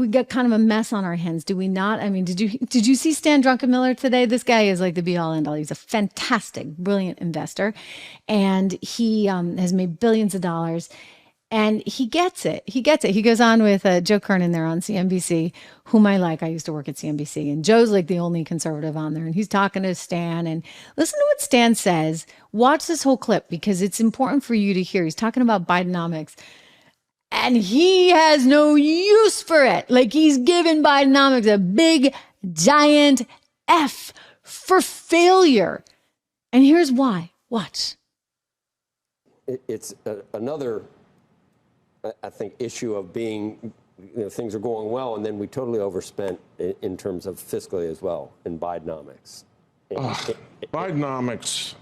we got kind of a mess on our hands, do we not? I mean, did you see Stan Druckenmiller today? This guy is like the be all end all. He's a fantastic, brilliant investor, and he has made billions of dollars. And he gets it. He goes on with Joe Kernan there on CNBC, whom I like. I used to work at CNBC. And Joe's like the only conservative on there. And he's talking to Stan. And listen to what Stan says. Watch this whole clip because it's important for you to hear. He's talking about Bidenomics. And he has no use for it. Like he's given Bidenomics a big, giant F for failure. And here's why. Watch. It's another... I think, issue of being, things are going well, and then we totally overspent in terms of fiscally as well in Bidenomics. Bidenomics,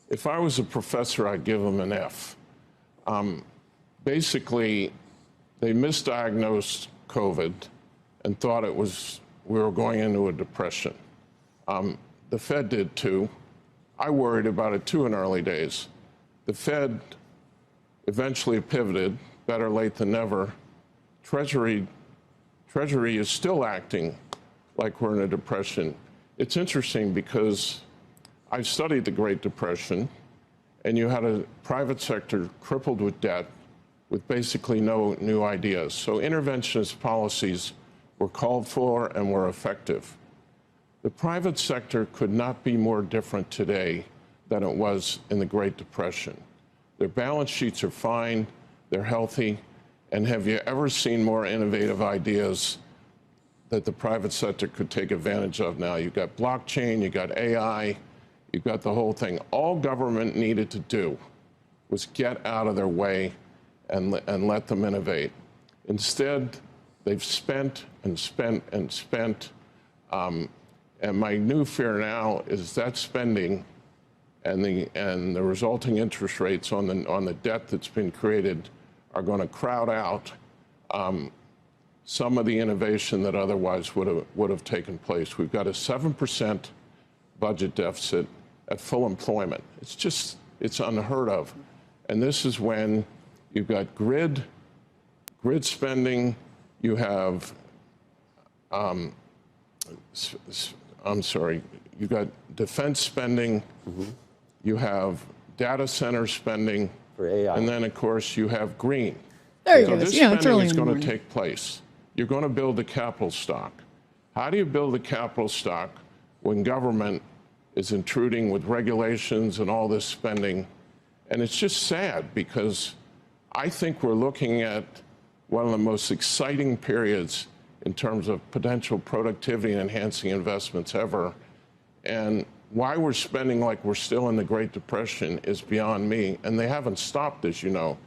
if I was a professor, I'd give them an F. Basically, they misdiagnosed COVID and thought we were going into a depression. The Fed did too. I worried about it too in early days. The Fed eventually pivoted, better late than never. Treasury is still acting like we're in a depression. It's interesting because I've studied the Great Depression, and you had a private sector crippled with debt with basically no new ideas. So interventionist policies were called for and were effective. The private sector could not be more different today than it was in the Great Depression. Their balance sheets are fine, they're healthy, and have you ever seen more innovative ideas that the private sector could take advantage of now? You've got blockchain, you've got AI, you've got the whole thing. All government needed to do was get out of their way and let them innovate. Instead, they've spent and spent and spent, and my new fear now is that spending and the resulting interest rates on the debt that's been created are going to crowd out some of the innovation that otherwise would have taken place. We've got a 7% budget deficit at full employment. It's unheard of. And this is when you've got grid spending, you have you've got defense spending, you have data center spending, for AI. And then, of course, you have green. There you So go. this spending is going to take place. You're going to build a capital stock. How do you build a capital stock when government is intruding with regulations and all this spending? And it's just sad because I think we're looking at one of the most exciting periods in terms of potential productivity and enhancing investments ever. And why we're spending like we're still in the Great Depression is beyond me. And they haven't stopped, as you know.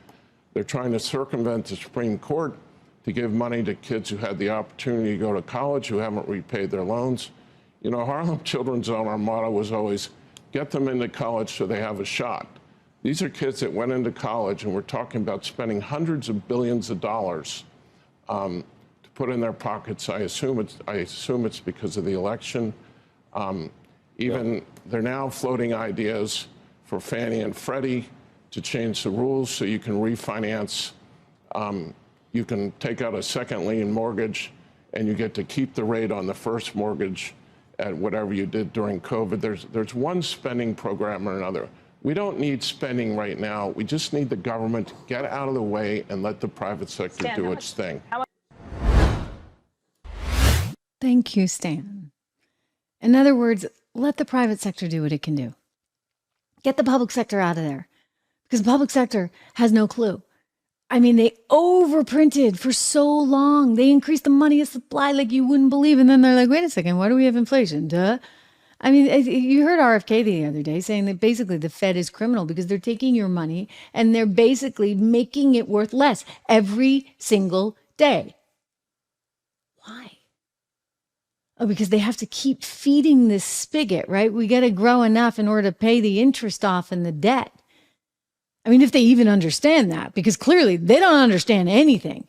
They're trying to circumvent the Supreme Court to give money to kids who had the opportunity to go to college, who haven't repaid their loans. You know, Harlem Children's Zone, our motto was always, get them into college so they have a shot. These are kids that went into college, and we're talking about spending hundreds of billions of dollars to put in their pockets. I assume it's because of the election. They're now floating ideas for Fannie and Freddie to change the rules so you can refinance. You can take out a second lien mortgage, and you get to keep the rate on the first mortgage at whatever you did during COVID. There's one spending program or another. We don't need spending right now. We just need the government to get out of the way and let the private sector do its thing. Thank you, Stan. In other words, let the private sector do what it can do. Get the public sector out of there because the public sector has no clue. I mean, they overprinted for so long. They increased the money supply like you wouldn't believe. And then they're like, wait a second, why do we have inflation? Duh. I mean, you heard RFK the other day saying that basically the Fed is criminal because they're taking your money and they're basically making it worth less every single day. Why? Oh, because they have to keep feeding this spigot, right? We got to grow enough in order to pay the interest off and the debt. I mean, if they even understand that, because clearly they don't understand anything.